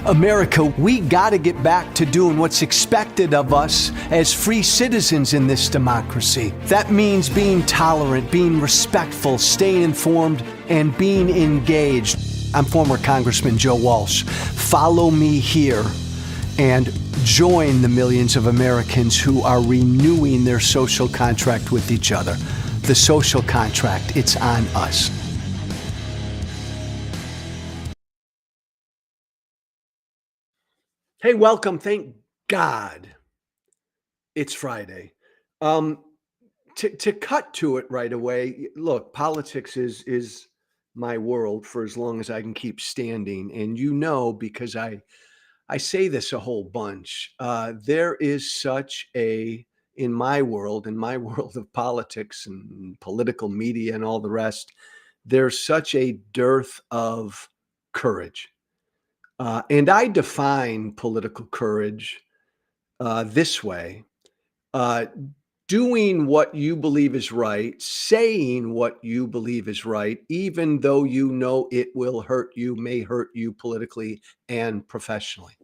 America, we got to get back to doing what's expected of us as free citizens in this democracy. That means being tolerant, being respectful, staying informed, and being engaged. I'm former Congressman Joe Walsh. Follow me here and join the millions of Americans who are renewing their social contract with each other. The social contract, it's on us. Hey, welcome. Thank God it's Friday. To cut to it right away, look, politics is my world for as long as I can keep standing. And you know, because I say this a whole bunch, there is such in my world, of politics and political media and all the rest, there's such a dearth of courage. And I define political courage this way: uh, doing what you believe is right, saying what you believe is right, even though you know it will hurt you, may hurt you politically and professionally.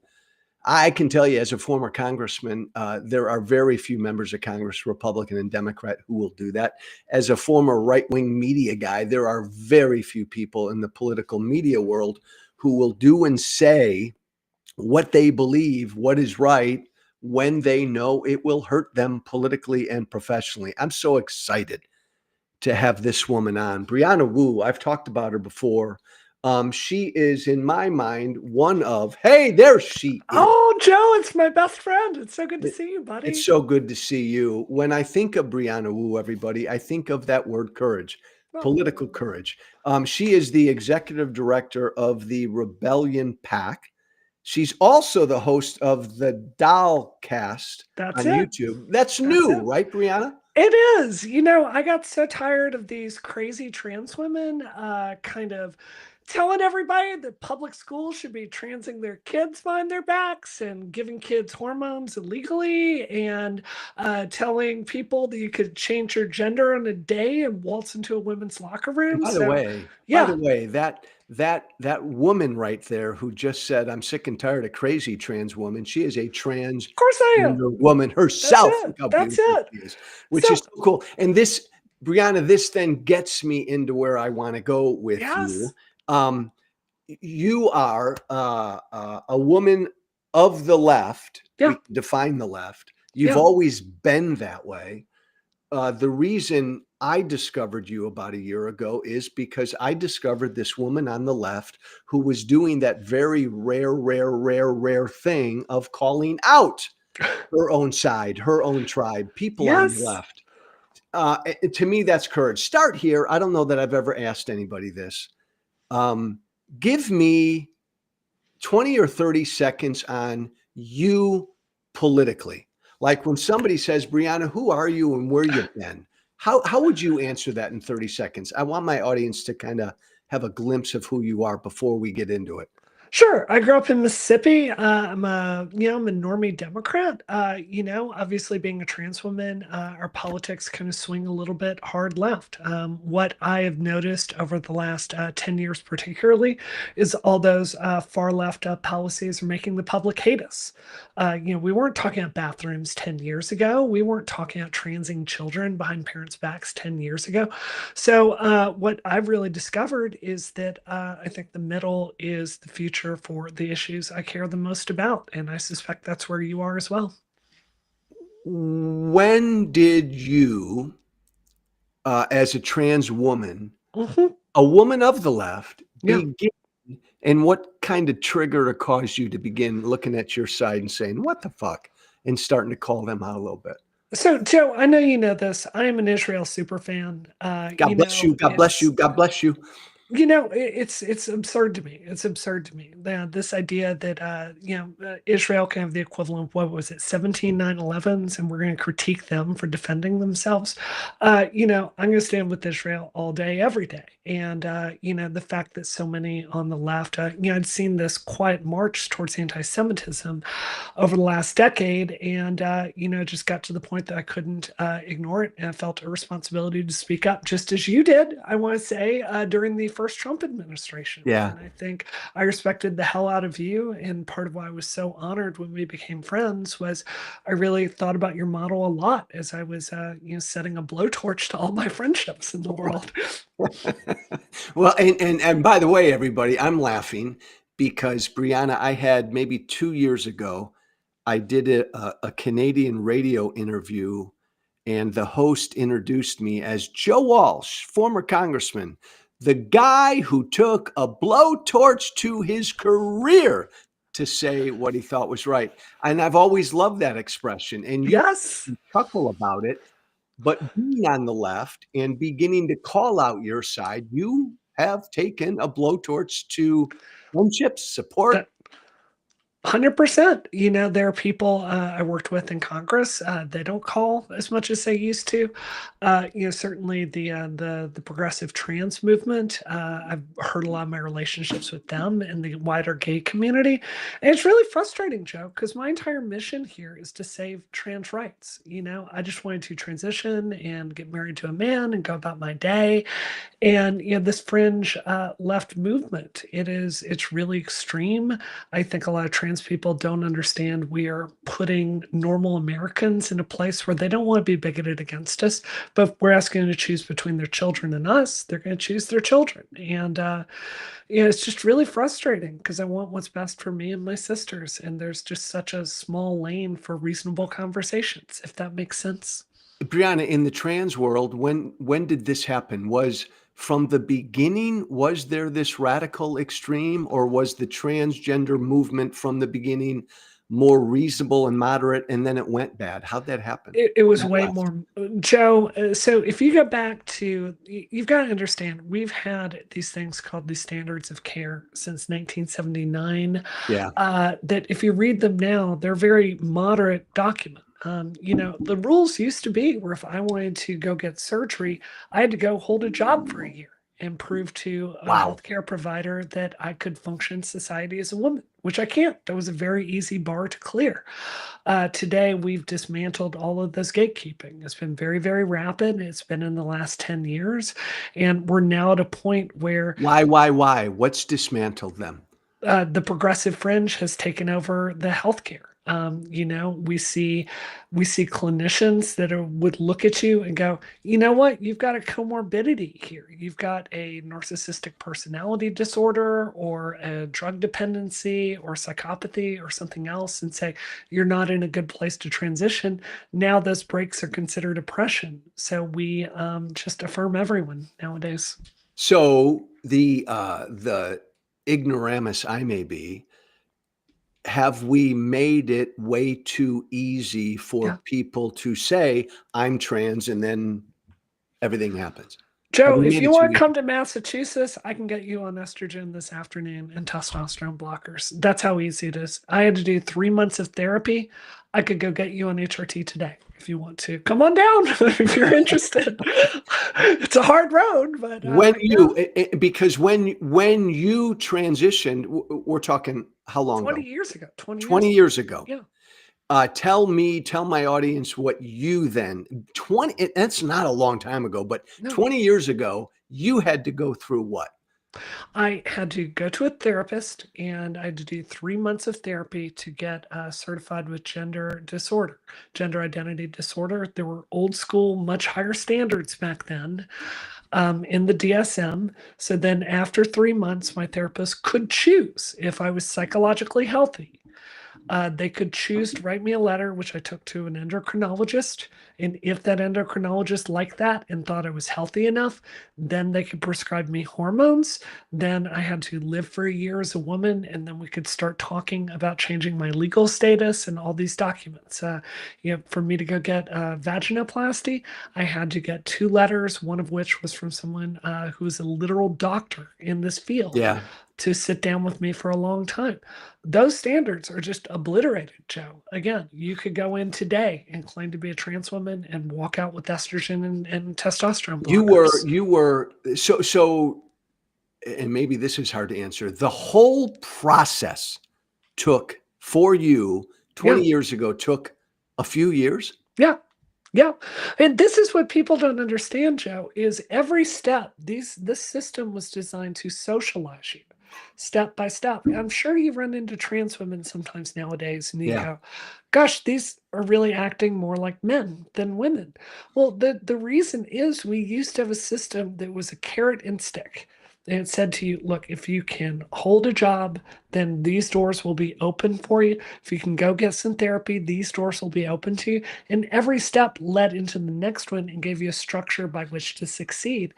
I can tell you, as a former congressman, there are very few members of Congress, Republican and Democrat, who will do that. As a former right-wing media guy, there are very few people in the political media world who will do and say what they believe, what is right, when they know it will hurt them politically and professionally. I'm so excited to have this woman on. Brianna Wu, I've talked about her before. She is, in my mind, one of, hey, there she is. Oh, Joe, it's my best friend. It's so good to see you, buddy. It's so good to see you. When I think of Brianna Wu, everybody, I think of that word courage, political courage. She is the executive director of the Rebellion PAC. She's also the host of the Dollcast on YouTube. That's new, right, Brianna? It is. You know, I got so tired of these crazy trans women kind of telling everybody that public schools should be transing their kids behind their backs and giving kids hormones illegally, and telling people that you could change your gender in a day and waltz into a women's locker room. By the way, that woman right there who just said, "I'm sick and tired of crazy trans woman," she is a trans of course I am. woman herself. That's it. Which is so cool. And this, Brianna, this then gets me into where I want to go with you. You are a woman of the left. Yeah. We can define the left. You've always been that way. The reason I discovered you about a year ago is because I discovered this woman on the left who was doing that very rare thing of calling out her own side, her own tribe, people on the left. To me, that's courage. Start here. I don't know that I've ever asked anybody this. Give me 20 or 30 seconds on you politically. Like when somebody says, Brianna, who are you and where you've been? How would you answer that in 30 seconds? I want my audience to kind of have a glimpse of who you are before we get into it. Sure. I grew up in Mississippi. I'm a normie Democrat. Obviously being a trans woman, our politics kind of swing a little bit hard left. What I have noticed over the last 10 years particularly is all those far left policies are making the public hate us. We weren't talking about bathrooms 10 years ago. We weren't talking about transing children behind parents' backs 10 years ago. So what I've really discovered is that I think the middle is the future for the issues I care the most about. And I suspect that's where you are as well. When did you, as a trans woman, a woman of the left, begin, and what kind of trigger to cause you to begin looking at your side and saying, what the fuck, and starting to call them out a little bit? So, Joe, I know you know this. I am an Israel super fan. God bless you. God bless you. God bless you. It's absurd to me. It's absurd to me. This idea that Israel can have the equivalent of, what was it, 17 9/11s, and we're going to critique them for defending themselves. I'm going to stand with Israel all day, every day. And the fact that so many on the left, I'd seen this quiet march towards anti-Semitism over the last decade, and just got to the point that I couldn't ignore it, and I felt a responsibility to speak up, just as you did. I want to say during the first Trump administration. Yeah. And I think I respected the hell out of you. And part of why I was so honored when we became friends was I really thought about your model a lot as I was, setting a blowtorch to all my friendships in the world. Well, and by the way, everybody, I'm laughing because Brianna, I had maybe 2 years ago, I did a Canadian radio interview, and the host introduced me as Joe Walsh, former congressman, the guy who took a blowtorch to his career to say what he thought was right. And I've always loved that expression. And you Yes. chuckle about it, but being on the left and beginning to call out your side, you have taken a blowtorch to friendships, support. That 100%. There are people I worked with in Congress. They don't call as much as they used to. Certainly the progressive trans movement. I've heard a lot of my relationships with them and the wider gay community. And it's really frustrating, Joe, because my entire mission here is to save trans rights. I just wanted to transition and get married to a man and go about my day. And this fringe left movement, it's really extreme. I think a lot of trans people don't understand we are putting normal Americans in a place where they don't want to be bigoted against us, but if we're asking them to choose between their children and us, they're going to choose their children. And it's just really frustrating because I want what's best for me and my sisters, and there's just such a small lane for reasonable conversations, if that makes sense. Brianna, in the trans world, when did this happen? Was from the beginning, was there this radical extreme, or was the transgender movement from the beginning more reasonable and moderate, and then it went bad? How'd that happen? It was That way left. more, Joe. So if you go back to, you've got to understand, we've had these things called the standards of care since 1979. Yeah. That if you read them now, they're very moderate document. The rules used to be where if I wanted to go get surgery, I had to go hold a job for a year and prove to a Wow. healthcare provider that I could function in society as a woman, which I can't. That was a very easy bar to clear. Today, we've dismantled all of this gatekeeping. It's been very, very rapid. It's been in the last 10 years. And we're now at a point where Why? What's dismantled them? the progressive fringe has taken over the healthcare. We see clinicians that would look at you and go, you know what? You've got a comorbidity here. You've got a narcissistic personality disorder or a drug dependency or psychopathy or something else, and say you're not in a good place to transition. Now those breaks are considered oppression. So we just affirm everyone nowadays. So the ignoramus I may be, have we made it way too easy for Yeah. people to say, I'm trans, and then everything happens? Have Joe, we if made you it too want to easy? come to Massachusetts, I can get you on estrogen this afternoon and testosterone blockers. That's how easy it is. I had to do 3 months of therapy. I could go get you on HRT today if you want to. Come on down if you're interested. It's a hard road, but When yeah, you because when you transitioned, we're talking how long 20 ago? years ago, 20 years 20 ago. years ago. Yeah. Tell my audience what you then 20 that's not a long time ago, but No. 20 years ago, you had to go through what? I had to go to a therapist and I had to do 3 months of therapy to get certified with gender identity disorder. There were old school, much higher standards back then in the DSM. So then after 3 months, my therapist could choose if I was psychologically healthy. They could choose to write me a letter, which I took to an endocrinologist. And if that endocrinologist liked that and thought I was healthy enough, then they could prescribe me hormones. Then I had to live for a year as a woman, and then we could start talking about changing my legal status and all these documents. For me to go get vaginoplasty, I had to get 2 letters, one of which was from someone who is a literal doctor in this field Yeah. to sit down with me for a long time. Those standards are just obliterated, Joe. Again, you could go in today and claim to be a trans woman and walk out with estrogen and testosterone blockers. You were so and maybe this is hard to answer. The whole process took for you Yeah, 20 years ago took a few years? yeah. Yeah. And this is what people don't understand, Joe, is every step, this system was designed to socialize you step by step. I'm sure you run into trans women sometimes nowadays and you Yeah. go, gosh, these are really acting more like men than women. Well, the reason is we used to have a system that was a carrot and stick. And it said to you, look, if you can hold a job, then these doors will be open for you. If you can go get some therapy, these doors will be open to you. And every step led into the next one and gave you a structure by which to succeed.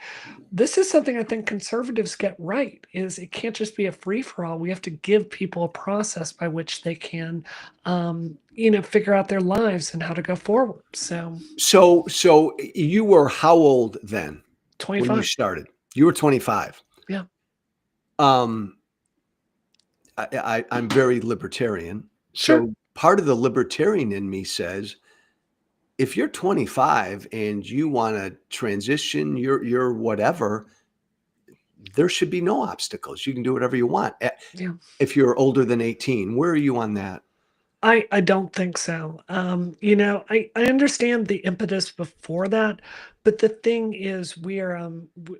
This is something I think conservatives get right, is it can't just be a free for all. We have to give people a process by which they can figure out their lives and how to go forward. So So you were how old then when you 25. started? You were 25. Yeah, Um, I'm very libertarian. sure. So part of the libertarian in me says, if you're 25 and you want to transition, you're whatever, there should be no obstacles. You can do whatever you want. Yeah. If you're older than 18, where are you on that? I don't think so. I understand the impetus before that, but the thing is, we are,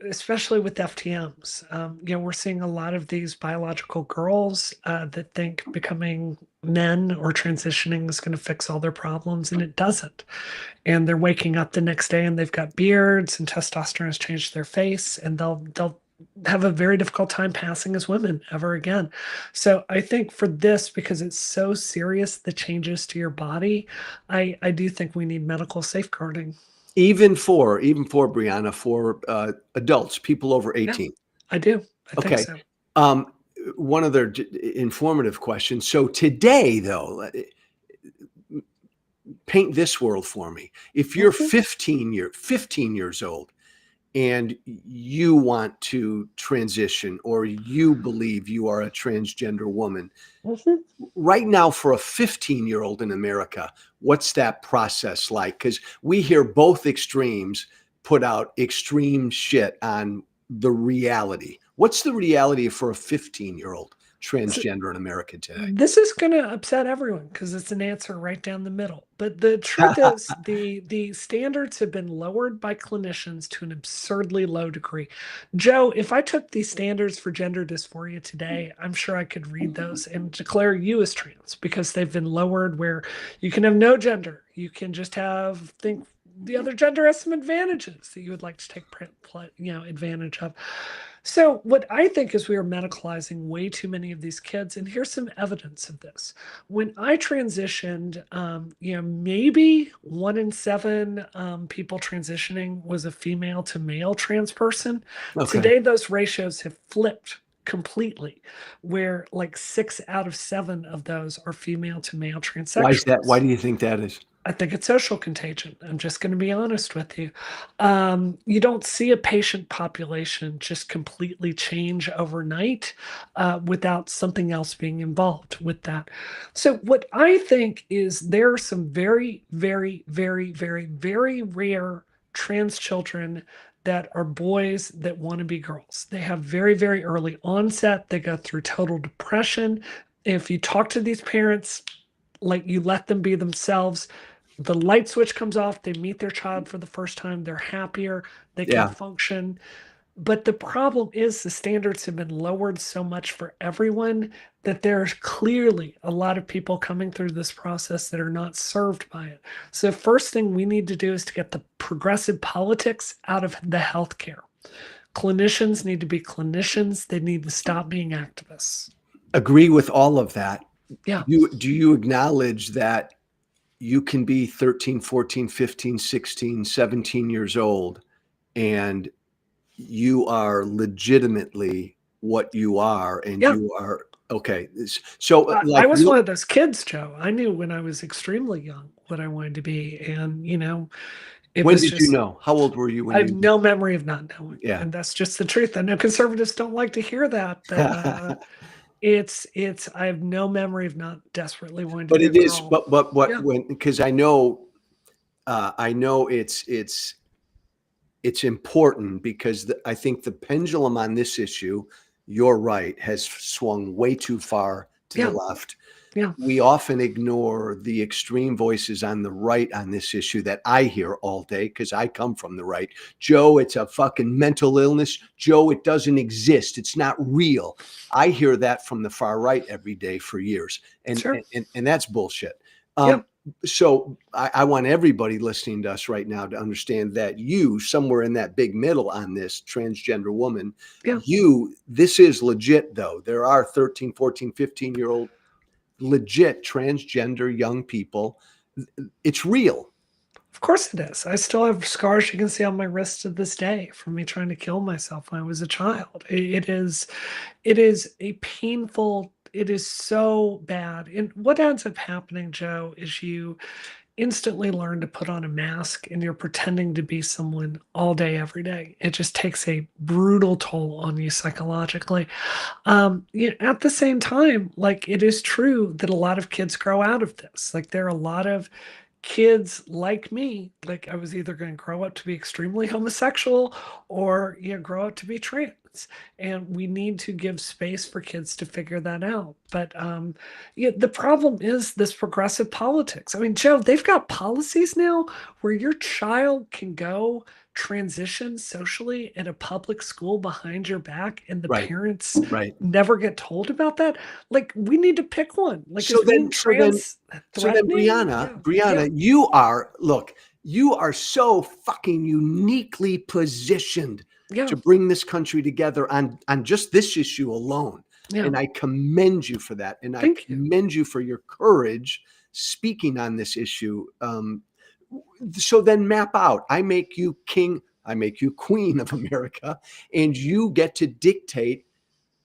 especially with FTMs, we're seeing a lot of these biological girls that think becoming men or transitioning is going to fix all their problems, and it doesn't. And they're waking up the next day and they've got beards and testosterone has changed their face, and they'll have a very difficult time passing as women ever again. So I think for this, because it's so serious, the changes to your body, I do think we need medical safeguarding. Even for Brianna, for adults, people over Yeah, 18. I do. I think Okay. so. Um, one other informative question. So today, though, paint this world for me. If you're Mhm, 15 years old and you want to transition or you believe you are a transgender woman, mhm. right now for a 15-year-old in America, what's that process like? Because we hear both extremes put out extreme shit on the reality. What's the reality for a 15-year-old So transgender in America today? this is going to upset everyone because it's an answer right down the middle. But the truth is, the standards have been lowered by clinicians to an absurdly low degree. Joe, if I took these standards for gender dysphoria today, I'm sure I could read those and declare you as trans because they've been lowered where you can have no gender. You can just think the other gender has some advantages that you would like to take advantage of. So, what I think is we are medicalizing way too many of these kids. And here's some evidence of this. When I transitioned, maybe 1 in 7 people transitioning was a female to male trans person. Okay. Today, those ratios have flipped completely, where like 6 out of 7 of those are female to male Why is that? Why transsexuals. do you think that is? I think it's social contagion. I'm just going to be honest with you. You don't see a patient population just completely change overnight without something else being involved with that. So, what I think is there are some very, very, very, very, very rare trans children that are boys that want to be girls. They have very, very early onset, they go through total depression. If you talk to these parents, like you let them be themselves, the light switch comes off, they meet their child for the first time, they're happier, they can Yeah. function. But the problem is the standards have been lowered so much for everyone that there's clearly a lot of people coming through this process that are not served by it. So first thing we need to do is to get the progressive politics out of the healthcare. Clinicians need to be clinicians, they need to stop being activists. Agree with all of that. Yeah. Do you acknowledge that you can be 13, 14, 15, 16, 17 years old and you are legitimately what you are and Yeah. you are okay. So I like was one of those kids, Joe. I knew when I was extremely young what I wanted to be. And, it when was did you just, know? How old were you I when have you no memory of not knowing. yeah. And that's just the truth. I know conservatives don't like to hear that, but I have no memory of not desperately wanting to But be a it is girl. but what Yeah. when because I know it's important because I think the pendulum on this issue, you're right, has swung way too far to the Yeah. left. Yeah. we often ignore the extreme voices on the right on this issue that I hear all day because I come from the right. Joe, it's a fucking mental illness. Joe, it doesn't exist. It's not real. I hear that from the far right every day for years, and Sure. and that's bullshit. Yeah. So I want everybody listening to us right now to understand that you, somewhere in that big middle on this transgender woman, Yeah. this is legit though. There are 13, 14, 15-year-old legit transgender young people. It's real. Of course it is. I still have scars you can see on my wrist to this day from me trying to kill myself when I was a child. It is a painful, it is so bad. And what ends up happening, Joe, is you instantly learn to put on a mask and you're pretending to be someone all day, every day. It just takes a brutal toll on you psychologically. At the same time, like it is true that a lot of kids grow out of this. Like there are a lot of kids like me, like I was either going to grow up to be extremely homosexual or grow up to be trans. And we need to give space for kids to figure that out. But the problem is this progressive politics. I mean, Joe, they've got policies now where your child can go transition socially in a public school behind your back and the Right. parents Right. never get told about that. Like we need to pick one. Like So is then, being so then, trans so then, threatening? Yeah. Yeah. Brianna, you are so fucking uniquely positioned Yeah. to bring this country together on just this issue alone. Yeah. And I commend you for that. And I Thank you. commend you for your courage speaking on this issue. So then map out. I make you king, I make you queen of America, and you get to dictate.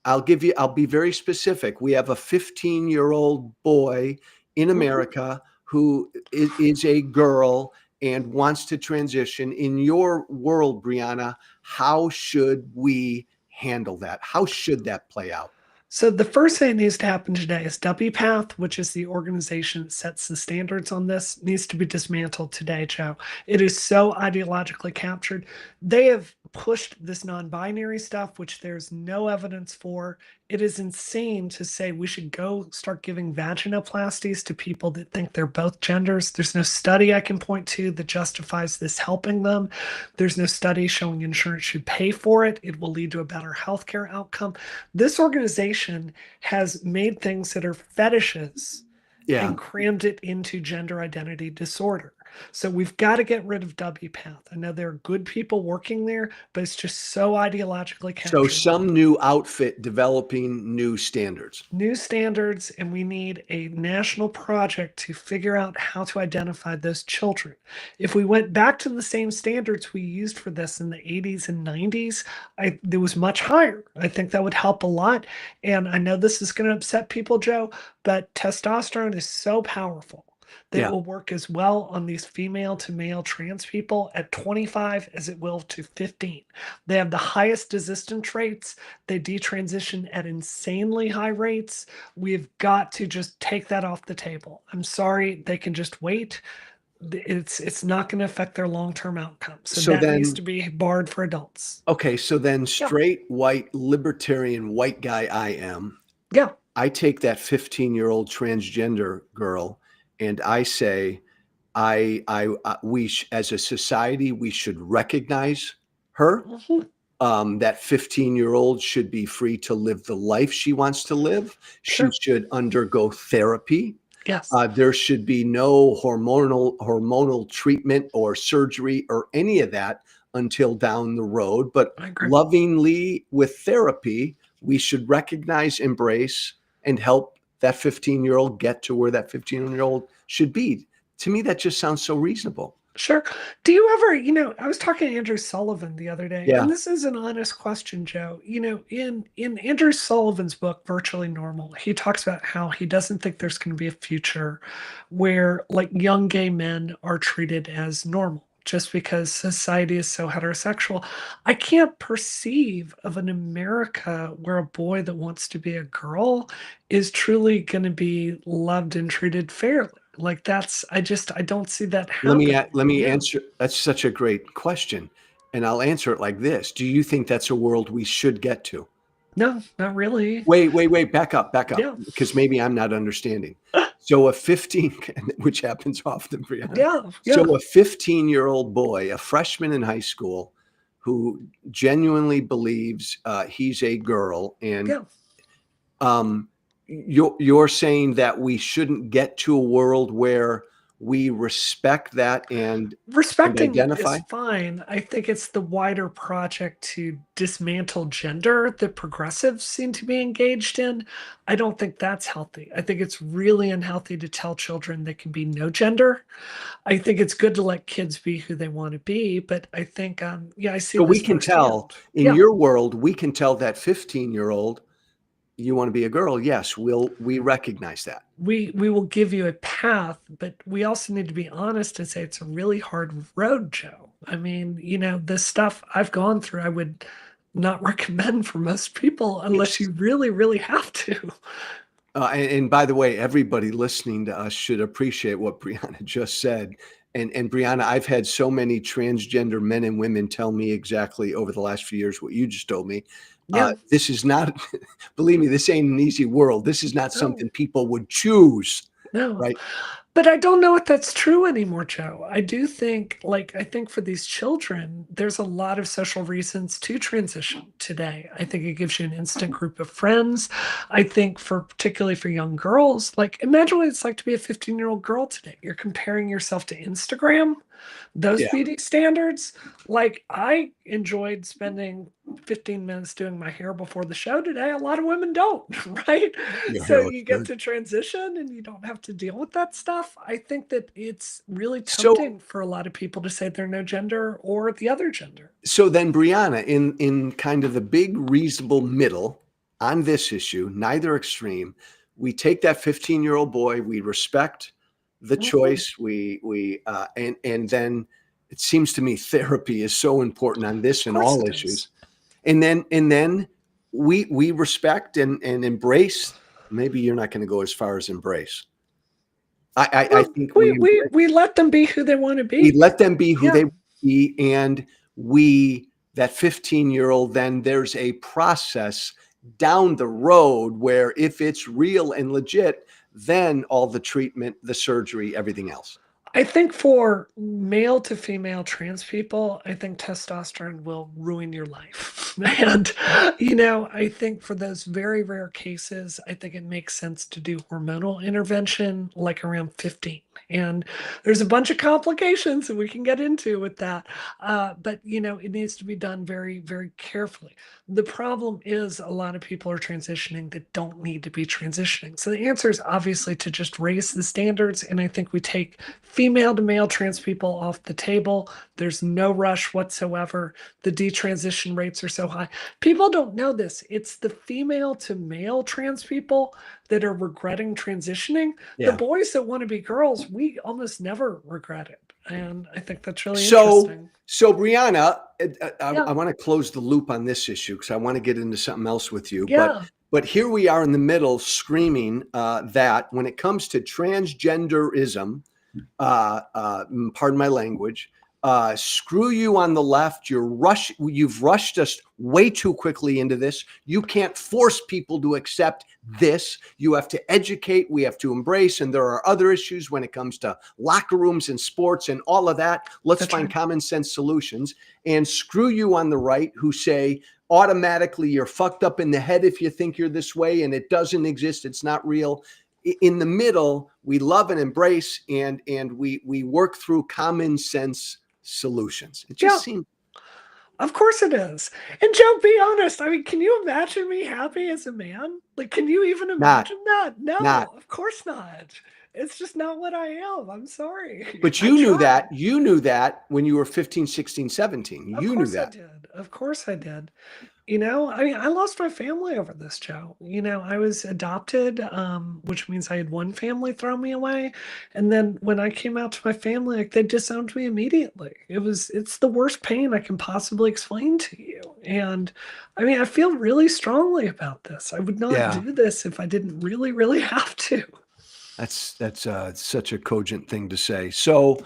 I'll be very specific. We have a 15-year-old boy in Mhm. America who is a girl and wants to transition. In your world, Brianna, how should we handle that? How should that play out? So the first thing that needs to happen today is WPATH, which is the organization that sets the standards on this, needs to be dismantled today, Joe. It is so ideologically captured. They have pushed this non-binary stuff, which there's no evidence for. It is insane to say we should go start giving vaginoplasties to people that think they're both genders. There's no study I can point to that justifies this helping them. There's no study showing insurance should pay for it. It will lead to a better healthcare outcome. This organization has made things that are fetishes Yeah. and crammed it into gender identity disorder. So we've got to get rid of WPATH. I know there are good people working there, but it's just so ideologically So captured. some new outfit developing new standards. New standards, and we need a national project to figure out how to identify those children. If we went back to the same standards we used for this in the 80s and 90s, it was much higher. I think that would help a lot. And I know this is going to upset people, Joe, but testosterone is so powerful that it Yeah. will work as well on these female to male trans people at 25 as it will to 15. They have the highest desistance rates. They detransition at insanely high rates. We've got to just take that off the table. I'm sorry, they can just wait. It's not going to affect their long-term outcome. So So that needs then, to be barred for adults. okay, so then Yeah. straight white libertarian white guy I am, Yeah. I take that 15-year-old transgender girl and I say, as a society, we should recognize her. Mhm. That 15-year-old should be free to live the life she wants to live. She Sure. should undergo therapy. Yes. There should be no hormonal treatment or surgery or any of that until down the road. But I agree. lovingly with therapy, we should recognize, embrace, and help that 15-year-old get to where that 15-year-old should be. To me, that just sounds so reasonable. Sure. Do you ever, I was talking to Andrew Sullivan the other day, Yeah. and this is an honest question, Joe. In Andrew Sullivan's book, Virtually Normal, he talks about how he doesn't think there's going to be a future where like young gay men are treated as normal just because society is so heterosexual. I can't perceive of an America where a boy that wants to be a girl is truly going to be loved and treated fairly. Like I don't see that happening. Let me Yeah. answer. That's such a great question, and I'll answer it like this: do you think that's a world we should get to? No, not really. Wait, back up, Yeah. because maybe I'm not understanding. So a 15 which happens often, Brianna. Yeah, yeah, So a 15-year-old boy, a freshman in high school, who genuinely believes, he's a girl, and, yeah. um, you're saying that we shouldn't get to a world where we respect that and Respecting it identify? is fine. I think it's the wider project to dismantle gender that progressives seem to be engaged in. I don't think that's healthy. I think it's really unhealthy to tell children they can be no gender. I think it's good to let kids be who they want to be, but I think, yeah, I see So we this can tell, firsthand. in Yeah, your world, we can tell that 15-year-old, "You wanna be a girl?" Yes, we recognize that. we will give you a path, but we also need to be honest and say it's a really hard road, Joe. I mean, the stuff I've gone through, I would not recommend for most people unless It's you really, really have to. and by the way, everybody listening to us should appreciate what Brianna just said. And Brianna, I've had so many transgender men and women tell me exactly over the last few years what you just told me. Yeah, This is not, believe me, this ain't an easy world. This is not no, something people would choose, no. right? But I don't know if that's true anymore, Joe. I do think, I think for these children, there's a lot of social reasons to transition today. I think it gives you an instant group of friends. I think particularly for young girls, imagine what it's like to be a 15-year-old girl today. You're comparing yourself to Instagram, those Yeah, beauty standards. I enjoyed spending 15 minutes doing my hair before the show today. A lot of women don't, right? your So hair looks you get good. to transition and you don't have to deal with that stuff. I think that it's really So tempting for a lot of people to say they're no gender or the other gender. So then, Brianna, in kind of the big reasonable middle on this issue, neither extreme, we take that 15-year-old boy, we respect the Mhm. choice, and then it seems to me therapy is so important on this Of and course all it issues. is. And then we respect and embrace. Maybe you're not going to go as far as embrace. I Well, think we we we embrace. we let them be who they want to We be. let them be who Yeah. they be, and we that 15-year-old, then there's a process down the road where if it's real and legit, then all the treatment, the surgery, everything else. I think for male to female trans people, I think testosterone will ruin your life. And, I think for those very rare cases, I think it makes sense to do hormonal intervention like around 15. And there's a bunch of complications that we can get into with that. But, it needs to be done very, very carefully. The problem is a lot of people are transitioning that don't need to be transitioning. So the answer is obviously to just raise the standards. And I think we take female to male trans people off the table. There's no rush whatsoever. The detransition rates are so high. People don't know this. It's the female to male trans people that are regretting transitioning. The Yeah. boys that want to be girls, we almost never regret it. And I think that's really So, interesting. so Brianna, I Yeah. want to close the loop on this issue because I want to get into something else with you. But Yeah. but here we are in the middle, screaming that when it comes to transgenderism, pardon my language, screw you on the left. You've rushed us way too quickly into this. You can't force people to accept this. You have to educate. We have to embrace. And there are other issues when it comes to locker rooms and sports and all of that. Let's That's find right. common sense solutions. And screw you on the right who say, automatically you're fucked up in the head if you think you're this way and it doesn't exist, it's not real. In the middle, we love and embrace, and we work through common sense solutions. It Yeah. just seems Of course it is. And Joe, be honest. I mean, can you imagine me happy as a man? Can you even not imagine that? not No, of course not. It's just not what I am. I'm sorry. but I you knew tried. that. You knew that when you were 15, 16, 17. Of You knew course I that. did. Of course I did. I mean, I lost my family over this, Joe. I was adopted, which means I had one family throw me away. And then when I came out to my family, they disowned me immediately. It's the worst pain I can possibly explain to you. And I mean, I feel really strongly about this. I would not Yeah, do this if I didn't really, really have to. that's such a cogent thing to say. So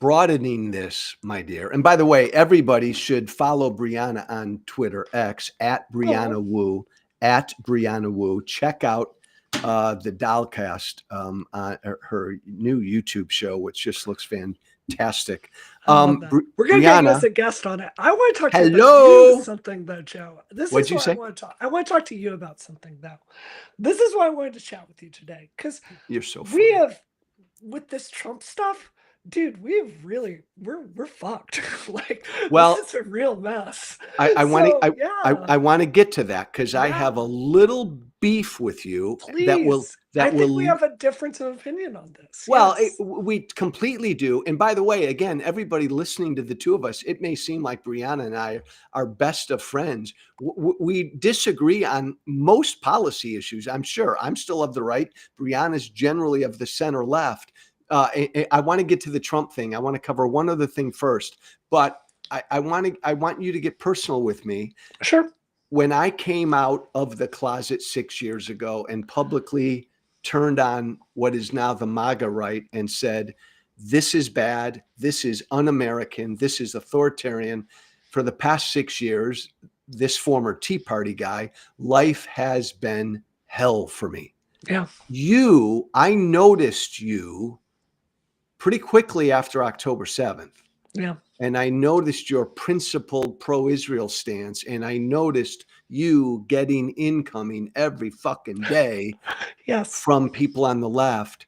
broadening this, my dear. And by the way, everybody should follow Brianna on Twitter, X, at Oh, Brianna Wu, at Brianna Wu. Check out the Dollcast on her new YouTube show, which just looks fantastic. I love that. We're gonna get you as Brianna, a guest on it. I want to talk to you about you hello. something though, Joe. This What'd is you what I say? want to talk. I want to talk to you about something though. This is why I wanted to chat with you today because You're so we funny. have with this Trump stuff, dude. We're fucked. Like this Well, is a real mess. I want to So yeah, I want to get to that because I yeah. have a little beef with you Please. I that think we will have a difference of opinion on this. well, Yes. we completely do. And by the way, again, everybody listening to the two of us, it may seem like Brianna and I are best of friends. We disagree on most policy issues. I'm sure. I'm still of the right. Brianna's generally of the center left. I want to get to the Trump thing. I want to cover one other thing first, but I want you to get personal with me. Sure. When I came out of the closet 6 years ago and publicly turned on what is now the MAGA right and said, this is bad, this is un-American, this is authoritarian. For the past 6 years, this former Tea Party guy, life has been hell for me. Yeah. I noticed you pretty quickly after October 7th. Yeah. And I noticed your principled pro-Israel stance, and I noticed you getting incoming every fucking day Yes. from people on the left.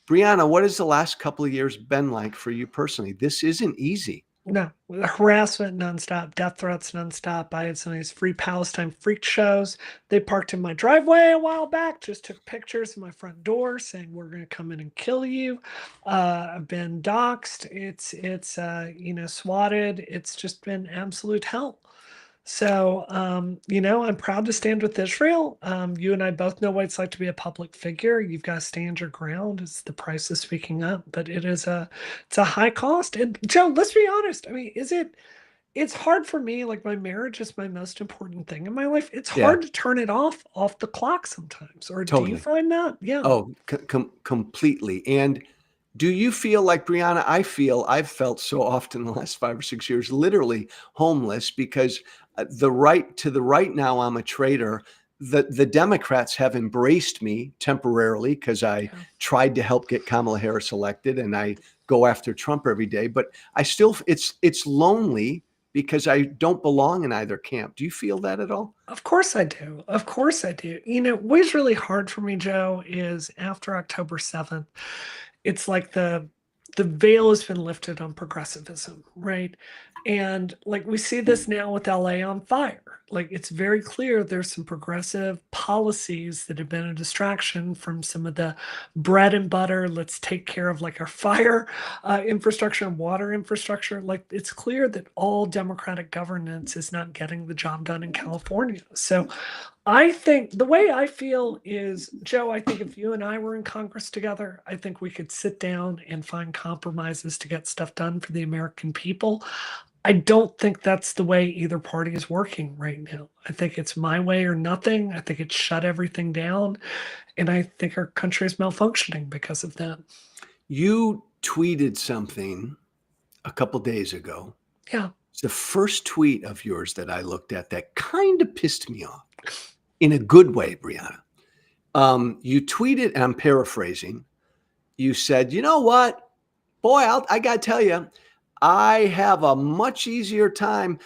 Brianna, what has the last couple of years been like for you personally? This isn't easy. No, harassment nonstop, death threats nonstop. I had some of these free Palestine freak shows. They parked in my driveway a while back, just took pictures of my front door saying we're going to come in and kill you. I've been doxxed. It's swatted. It's just been absolute hell. So, I'm proud to stand with Israel. You and I both know what it's like to be a public figure. You've got to stand your ground. It's the price of speaking up, but it's a high cost. And Joe, let's be honest. I mean, it's hard for me. Like my marriage is my most important thing in my life. It's Yeah, hard to turn it off the clock sometimes. Or do you totally. find that? Yeah, Oh, completely. And do you feel like Brianna? I've felt so often the last 5 or 6 years, literally homeless because the right now, I'm a traitor. The Democrats have embraced me temporarily because I yeah. tried to help get Kamala Harris elected, and I go after Trump every day. But I still, it's lonely because I don't belong in either camp. Do you feel that at all? Of course I do. Of course I do. What's really hard for me, Joe, is after October 7th. It's like the veil has been lifted on progressivism, right? And like we see this now with LA on fire. Like it's very clear there's some progressive policies that have been a distraction from some of the bread and butter. Let's take care of like our fire infrastructure and water infrastructure. Like it's clear that all Democratic governance is not getting the job done in California. So I think the way I feel is, Joe, I think if you and I were in Congress together, I think we could sit down and find compromises to get stuff done for the American people. I don't think that's the way either party is working right now. I think it's my way or nothing. I think it's shut everything down. And I think our country is malfunctioning because of that. You tweeted something a couple days ago. Yeah. It's the first tweet of yours that I looked at that kind of pissed me off in a good way, Brianna. You tweeted, and I'm paraphrasing. You said, "You know what, boy, I got to tell you, I have a much easier time.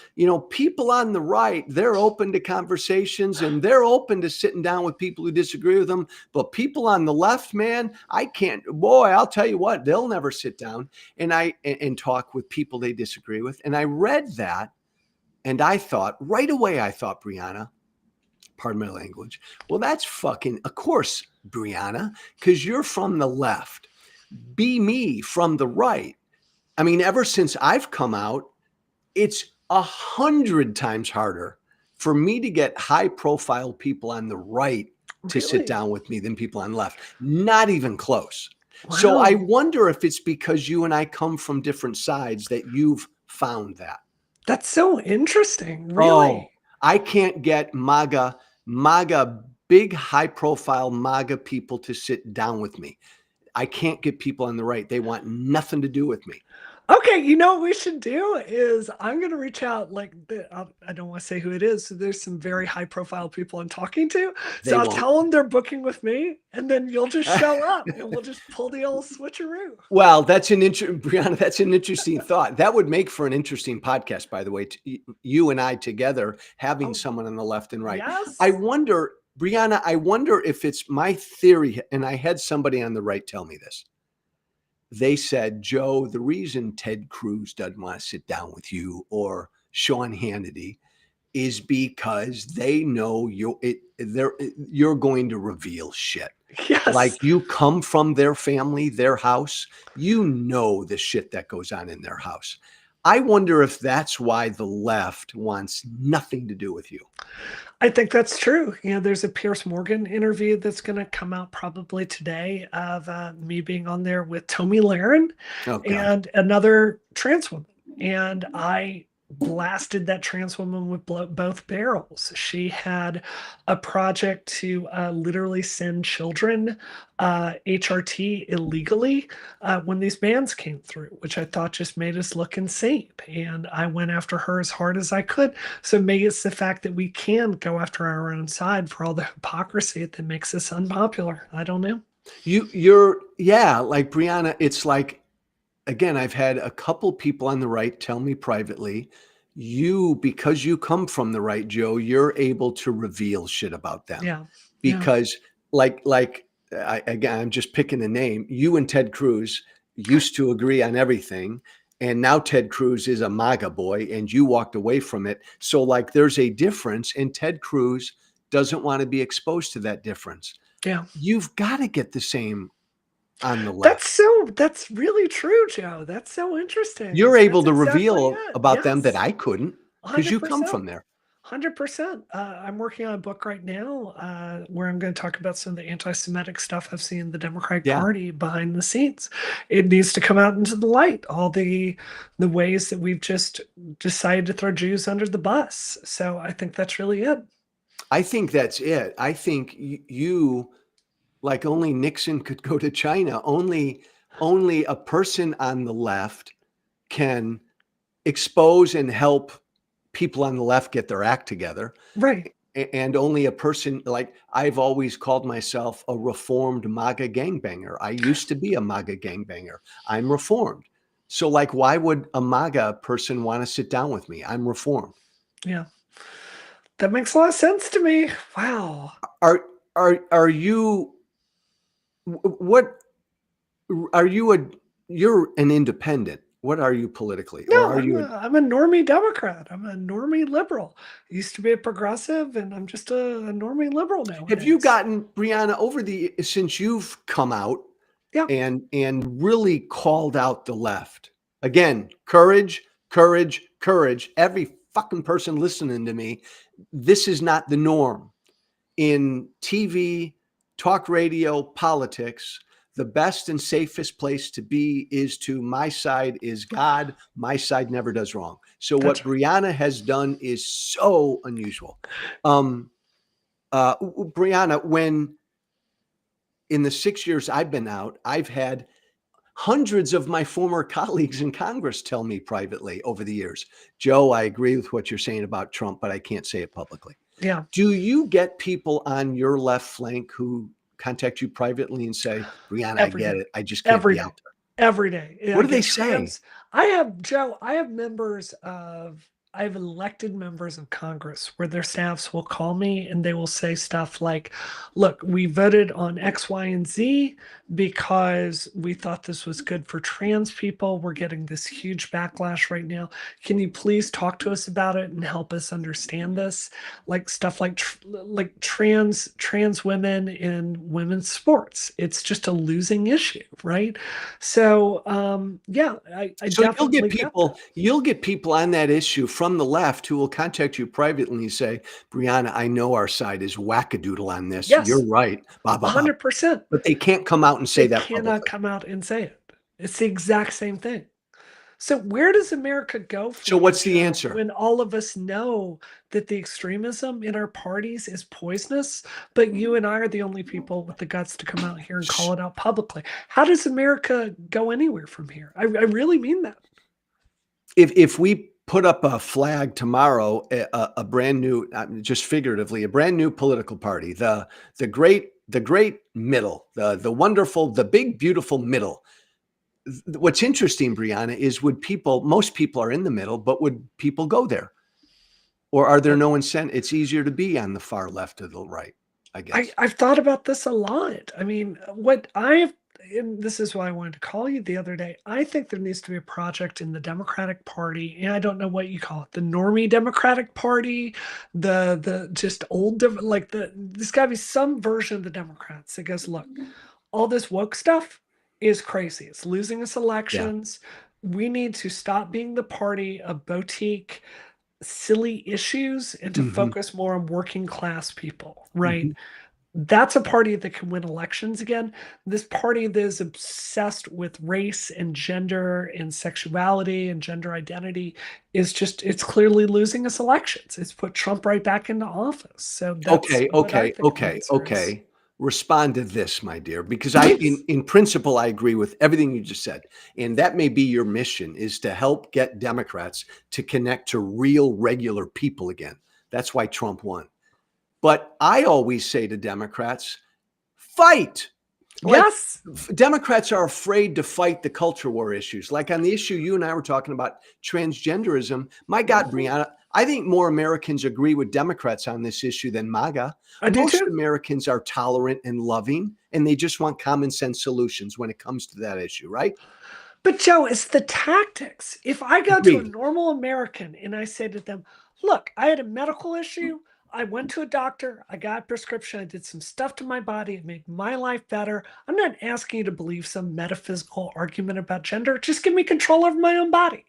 People on the right, they're open to conversations and they're open to sitting down with people who disagree with them. But people on the left, man, I can't. Boy, I'll tell you what, they'll never sit down and talk with people they disagree with." And I read that, and right away, I thought, Brianna, pardon my language. Well, that's fucking, of course, Brianna, because you're from the left. Be me from the right. I mean, ever since I've come out, it's 100 times harder for me to get high profile people on the right to sit Really? down with me than people on the left. Not even close. So I Wow. wonder if it's because you and I come from different sides that you've found that. That's so interesting. Oh, Really? I can't get MAGA, big high profile MAGA people to sit down with me. I can't get people on the right. They want nothing to do with me. Okay, you know what we should do is I'm gonna reach out like I don't want to say who it is. So there's some very high profile people I'm talking to. So They I'll won't. tell them they're booking with me, and then you'll just show up and we'll just pull the old switcheroo. Well, that's Brianna, that's an interesting thought. That would make for an interesting podcast, by the way, you and I together having Oh, someone on the left and right. I yes. wonder, Brianna, I wonder if it's my theory, and I had somebody on the right tell me this. They said, Joe, the reason Ted Cruz doesn't want to sit down with you or Sean Hannity is because they know you're going to reveal shit. Like Yes. you come from their family, their house, you know the shit that goes on in their house. I wonder if that's why the left wants nothing to do with you. I think that's true. You know, there's a Pierce Morgan interview that's going to come out probably today of me being on there with Tommy Lahren Oh God. and another trans woman. And I blasted that trans woman with both barrels. She had a project to literally send children HRT illegally when these bans came through, which I thought just made us look insane. And I went after her as hard as I could. So maybe it's the fact that we can go after our own side for all the hypocrisy that makes us unpopular. I don't know. Yeah, like Brianna, it's like, again, I've had a couple people on the right tell me privately, because you come from the right, Joe, you're able to reveal shit about them Yeah. Yeah. because again, I'm just picking a name. You and Ted Cruz used to agree on everything. And now Ted Cruz is a MAGA boy and you walked away from it. So like there's a difference and Ted Cruz doesn't want to be exposed to that difference. Yeah. You've got to get the same on the left. That's really true, Joe. That's so interesting. You're able That's to exactly reveal it. about them that Yes. I couldn't because you come 100%. from there. 100%. I'm working on a book right now where I'm going to talk about some of the anti-Semitic stuff I've seen in the Democratic Yeah. Party behind the scenes. It needs to come out into the light. All the ways that we've just decided to throw Jews under the bus. So I think that's really it. I think that's it. I think you like only Nixon could go to China. Only a person on the left can expose and help people on the left get their act together. Right. And only a person like I've always called myself a reformed MAGA gangbanger. I used to be a MAGA gangbanger. I'm reformed. So like, why would a MAGA person want to sit down with me? I'm reformed. Yeah. That makes a lot of sense to me. Wow. Are are you what are you you're an independent. What are you politically? Or No, are you I'm a normie Democrat. I'm a normie liberal. Used to be a progressive, and I'm just a normie liberal have you nowadays. gotten Brianna over the since you've come out Yeah, and really called out the left. Again, courage, courage, courage. Every fucking person listening to me, this is not the norm. In TV, talk radio, politics, the best and safest place to be is to my side is God. My side never does wrong. So that's what right. Brianna has done is so unusual. Um, Brianna, when in the 6 years I've been out, I've had hundreds of my former colleagues in Congress tell me privately over the years, Joe, I agree with what you're saying about Trump, but I can't say it publicly. Yeah, Do you get people on your left flank who contact you privately and say, Brianna, I every get day, it. I just can't every be day, out there? every day. What I do they get say? trans. I have Joe. I have members of. I have elected members of Congress where their staffs will call me and they will say stuff like, "Look, we voted on X, Y, and Z because we thought this was good for trans people. We're getting this huge backlash right now. Can you please talk to us about it and help us understand this?" Like stuff like like trans women in women's sports. It's just a losing issue, right? So yeah, I So definitely get that. you'll get people on that issue from the left who will contact you privately and say, Brianna, I know our side is wackadoodle on this. Yes, You're right. Blah, blah, blah. 100%. But they can't come out and say They that cannot publicly. come out and say it. It's the exact same thing. So where does America go from So here, what's the Joe, answer? when all of us know that the extremism in our parties is poisonous, but you and I are the only people with the guts to come out here and call it out publicly? How does America go anywhere from here? I really mean that. if we put up a flag tomorrow, a brand new, just figuratively, a brand new political party, the great middle, the wonderful, the big beautiful middle. What's interesting, Brianna, is most people are in the middle, but would people go there? Or are there no incentive? It's easier to be on the far left or the right, I guess. I've thought about this a lot. I mean, what I've and this is why I wanted to call you the other day. I think there needs to be a project in the Democratic Party, and I don't know what you call it, the normie Democratic Party, the just old like there's got to be some version of the Democrats that goes, look, all this woke stuff is crazy. It's losing us Yeah. elections. We need to stop being the party of boutique silly issues and to Hmm. focus more on working class people, right? Hmm. That's a party that can win elections again. This party that is obsessed with race and gender and sexuality and gender identity is just, it's clearly losing us elections. It's put Trump right back into office. So that's Okay, what I okay, think the okay, answer is. okay. Respond to this, my dear, because Please. in principle, I agree with everything you just said. And that may be your mission, is to help get Democrats to connect to real, regular people again. That's why Trump won. But I always say to Democrats, fight. Like, Yes. Democrats are afraid to fight the culture war issues. Like on the issue you and I were talking about, transgenderism. My God, Mhm. Brianna, I think more Americans agree with Democrats on this issue than MAGA. I do Most too. Americans are tolerant and loving, and they just want common sense solutions when it comes to that issue, right? But Joe, it's the tactics. If I go to a Agreed. normal American and I say to them, look, I had a medical issue. I went to a doctor. I got a prescription. I did some stuff to my body. It made my life better. I'm not asking you to believe some metaphysical argument about gender. Just give me control over my own body.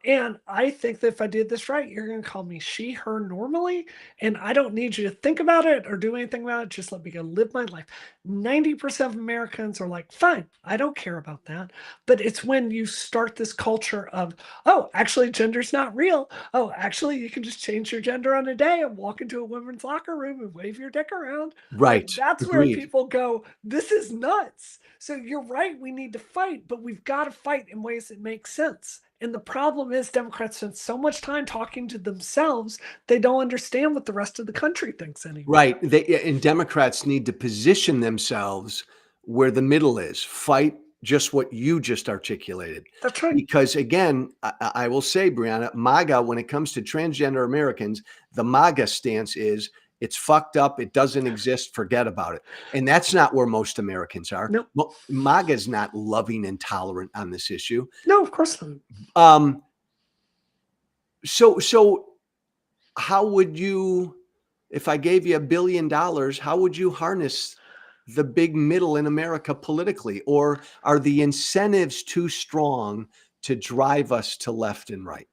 And I think that if I did this right, you're going to call me she, her normally. And I don't need you to think about it or do anything about it. Just let me go live my life. 90% of Americans are like, fine, I don't care about that. But it's when you start this culture of, oh, actually, gender's not real. Oh, actually, you can just change your gender on a day and walk into a women's locker room and wave your dick around. Like, Right. that's where Agreed. people go, this is nuts. So you're right, we need to fight, but we've got to fight in ways that make sense. And the problem is, Democrats spend so much time talking to themselves, they don't understand what the rest of the country thinks anymore. Right. And Democrats need to position themselves where the middle is. Fight just what you just articulated. That's right. Because again, I will say, Brianna, MAGA, when it comes to transgender Americans, the MAGA stance is it's fucked up. It doesn't exist. Forget about it. And that's not where most Americans are. No, MAGA is not loving and tolerant on this issue. no, of course not. Um, so how would you, if I gave you $1 billion, how would you harness the big middle in America politically? Or are the incentives too strong to drive us to left and right?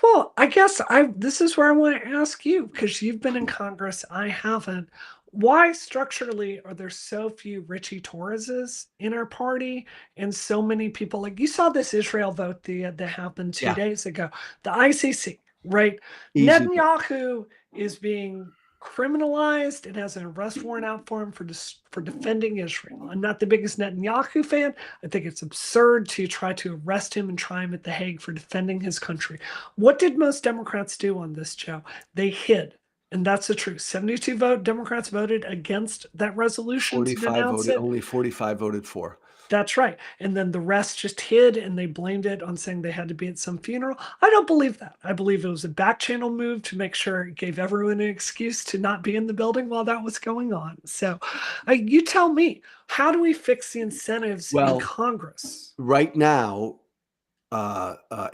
Well, I guess this is where I want to ask you because you've been in Congress, I haven't. Why structurally are there so few Richie Torreses in our party and so many people like you saw this Israel vote that happened two Yeah, days ago, the ICC, right? easy vote. Netanyahu is being criminalized and has an arrest warrant out for him for defending Israel. I'm not the biggest Netanyahu fan. I think it's absurd to try to arrest him and try him at The Hague for defending his country. What did most Democrats do on this, Joe? They hid. And that's the truth. 72 Democrats voted against that resolution to 45 denounce voted, it. only 45 voted for. That's right. And then the rest just hid and they blamed it on saying they had to be at some funeral. I don't believe that. I believe it was a back channel move to make sure it gave everyone an excuse to not be in the building while that was going on. So you tell me, how do we fix the incentives in Well, Congress? right now,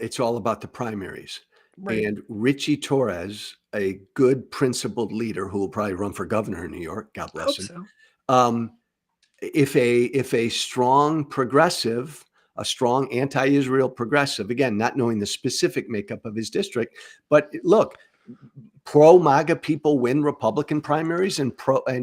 it's all about the primaries. Right. And Richie Torres, a good principled leader who will probably run for governor in New York, God I bless hope him. so. Um, if a strong progressive, a strong anti-Israel progressive, again, not knowing the specific makeup of his district, but look, pro MAGA people win Republican primaries and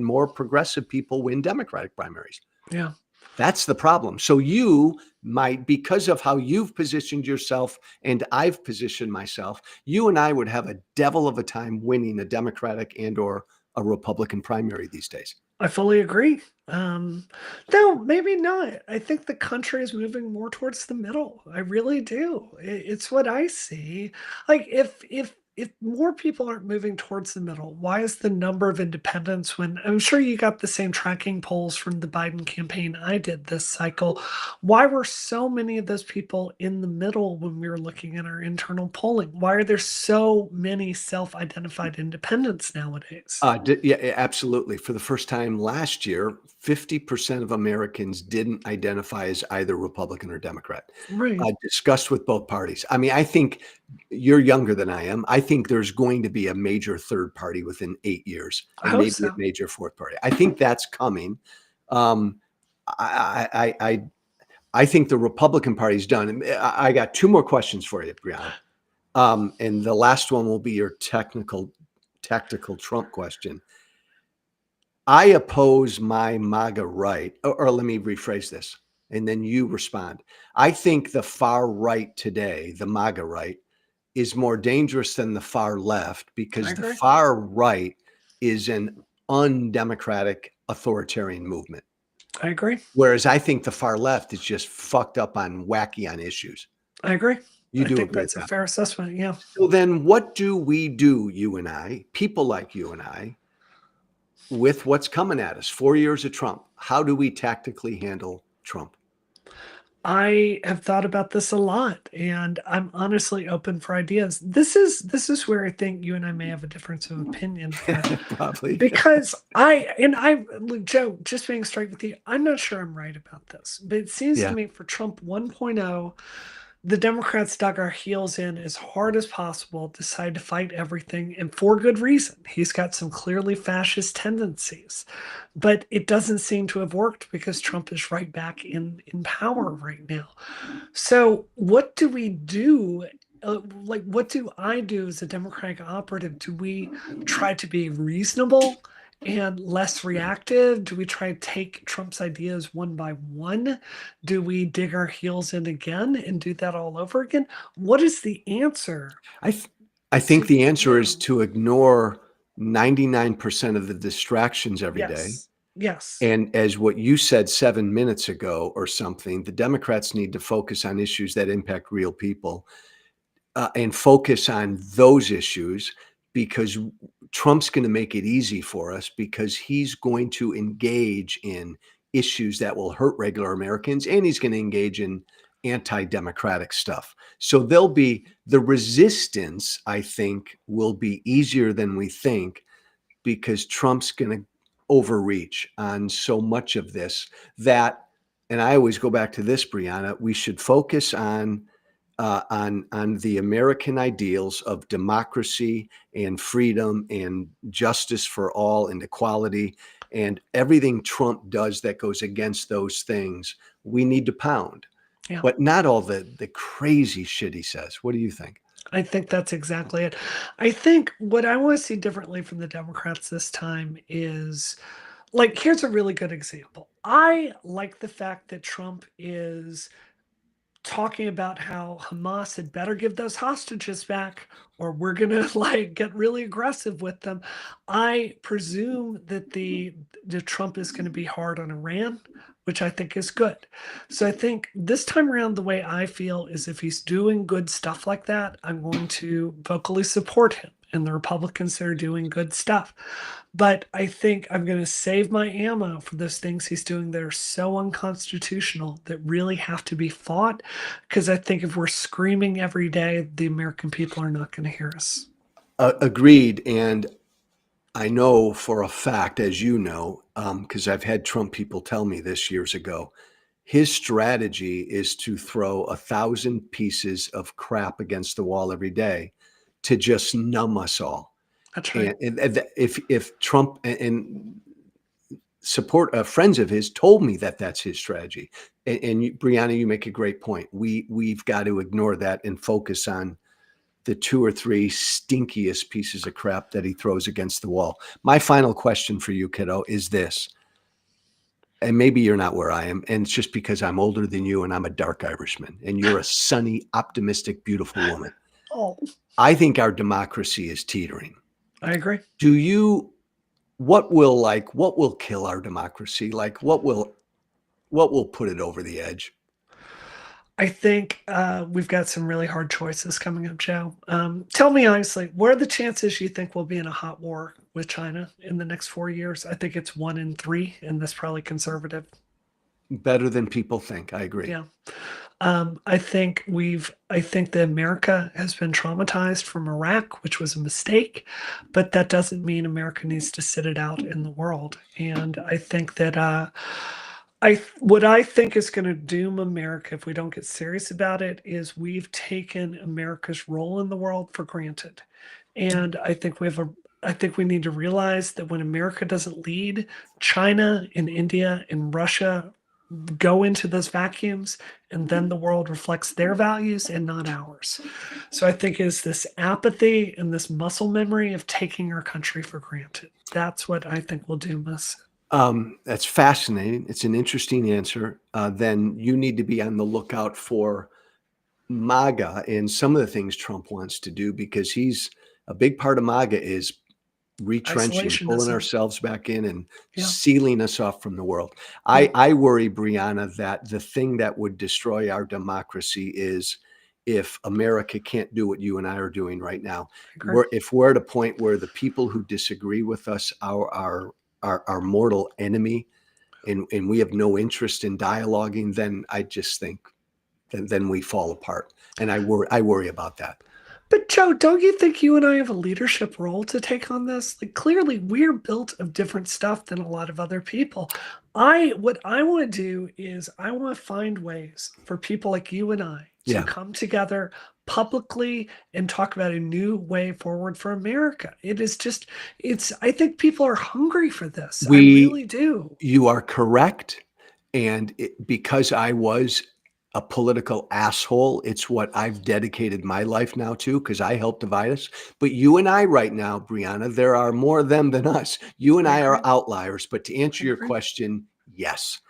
more progressive people win Democratic primaries. Yeah. That's the problem. So you might, because of how you've positioned yourself and I've positioned myself, you and I would have a devil of a time winning a Democratic and or a Republican primary these days. I fully agree. Um, no, maybe not. I think the country is moving more towards the middle. I really do. It's what I see. Like if more people aren't moving towards the middle, why is the number of independents when I'm sure you got the same tracking polls from the Biden campaign I did this cycle? Why were so many of those people in the middle when we were looking at our internal polling? Why are there so many self-identified independents nowadays? Yeah, absolutely. For the first time last year, 50% of Americans didn't identify as either Republican or Democrat. Right. Discussed with both parties. I mean, I think you're younger than I am. I think there's going to be a major third party within 8 years, I and hope maybe a so. major fourth party. I think that's coming. Um, I think the Republican Party's done. And I got two more questions for you, Brianna. And the last one will be your tactical Trump question. I oppose my MAGA right, or let me rephrase this, and then you respond. I think the far right today, the MAGA right, is more dangerous than the far left I because the agree. far right is an undemocratic authoritarian movement. I agree. Whereas I think the far left is just fucked up on wacky on issues. I agree. You I do think agree with that's a that. fair assessment. Yeah. So then what do we do, you and I, people like you and I, with what's coming at us, 4 years of Trump? How do we tactically handle Trump? I have thought about this a lot and I'm honestly open for ideas. This is where I think you and I may have a difference of opinion here Probably. because look, Joe, just being straight with you, I'm not sure I'm right about this, but it seems to Yeah. me for Trump 1.0, the Democrats dug our heels in as hard as possible, decided to fight everything, and for good reason. He's got some clearly fascist tendencies, but it doesn't seem to have worked because Trump is right back in power right now. So, what do we do? What do I do as a Democratic operative? Do we try to be reasonable and less reactive? Do we try to take Trump's ideas one by one? Do we dig our heels in again and do that all over again? What is the answer I th I think to, the answer yeah, is to ignore 99% of the distractions every day. yes, yes, And as what you said 7 minutes ago or something, the Democrats need to focus on issues that impact real people, and focus on those issues because Trump's going to make it easy for us because he's going to engage in issues that will hurt regular Americans and he's going to engage in anti-democratic stuff. So there'll be the resistance, I think, will be easier than we think because Trump's going to overreach on so much of this that, and I always go back to this, Brianna, we should focus on the American ideals of democracy and freedom and justice for all and equality and everything Trump does that goes against those things. We need to pound, yeah. but not all the crazy shit he says. What do you think? I think that's exactly it. I think what I want to see differently from the Democrats this time is like, here's a really good example. I like the fact that Trump is talking about how Hamas had better give those hostages back or we're going to like get really aggressive with them. I presume that the Trump is going to be hard on Iran, which I think is good. So I think this time around the way I feel is if he's doing good stuff like that, I'm going to vocally support him and the Republicans that are doing good stuff. But I think I'm going to save my ammo for those things he's doing that are so unconstitutional that really have to be fought. Because I think if we're screaming every day, the American people are not going to hear us. Agreed. And I know for a fact, as you know, because I've had Trump people tell me this years ago, his strategy is to throw 1,000 pieces of crap against the wall every day to just numb us all. That's right. And if Trump and support friends of his told me that that's his strategy, and Brianna, you make a great point. We've got to ignore that and focus on the two or three stinkiest pieces of crap that he throws against the wall. My final question for you, kiddo, is this. And maybe you're not where I am, and it's just because I'm older than you and I'm a dark Irishman, and you're a sunny, optimistic, beautiful woman. Oh, I think our democracy is teetering. I agree. Do you what will kill our democracy? Like, what will put it over the edge? I think we've got some really hard choices coming up, Joe. Tell me honestly, what are the chances you think we'll be in a hot war with China in the next 4 years? I think it's 1 in 3, and that's probably conservative. Better than people think. I agree. Yeah. I think that America has been traumatized from Iraq, which was a mistake, but that doesn't mean America needs to sit it out in the world. And I think that what I think is going to doom America if we don't get serious about it is we've taken America's role in the world for granted. And I think we need to realize that when America doesn't lead, China and India and Russia go into those vacuums, and then the world reflects their values and not ours. So I think is this apathy and this muscle memory of taking our country for granted. That's what I think will doom us. That's fascinating. It's an interesting answer. Then you need to be on the lookout for MAGA and some of the things Trump wants to do, because he's a big part of MAGA is retrenching, pulling Isolationism. ourselves back in and Yeah. sealing us off from the world. Yeah. I worry, Brianna, that the thing that would destroy our democracy is if America can't do what you and I are doing right now. I agree. If we're at a point where the people who disagree with us are our mortal enemy, and we have no interest in dialoguing, then I just think then we fall apart. And I worry about that. But Joe, don't you think you and I have a leadership role to take on this? Like clearly we're built of different stuff than a lot of other people. What I want to do is I want to find ways for people like you and I to Yeah. come together publicly and talk about a new way forward for America. It's I think people are hungry for this. I really do. You are correct. And because I was a political asshole, it's what I've dedicated my life now to, because I helped divide us. But you and I right now, Brianna, there are more of them than us. You and I I are agree. outliers. But to answer I your agree. question, yes.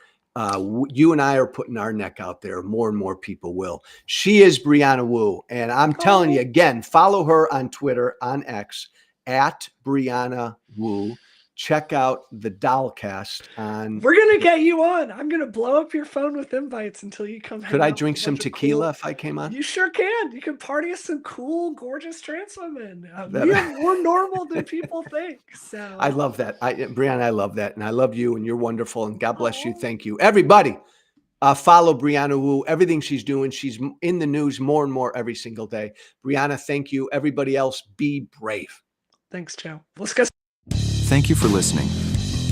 You and I are putting our neck out there. More and more people will. She is Brianna Wu. And I'm telling you Oh, again, follow her on Twitter, on X, at Brianna Wu. Check out the Dollcast on. we're gonna get you on. I'm gonna blow up your phone with invites until you come Could hang I out with drink a some bunch of tequila cool. if I came on? You sure can. You can party with some cool, gorgeous trans women. That We are more normal than people think. I So, love that. Brianna, I love that. And I love you, and you're wonderful, and God bless you. oh, Thank you. Everybody, follow Brianna Wu. Everything she's doing, she's in the news more and more every single day. Brianna, thank you. Everybody else, be brave. thanks, Joe. Let's go. Thank you for listening.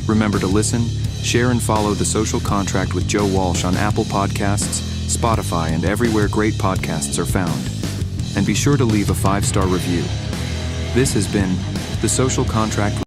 Remember to listen, share, and follow The Social Contract with Joe Walsh on Apple Podcasts, Spotify, and everywhere great podcasts are found. And be sure to leave a 5-star review. This has been The Social Contract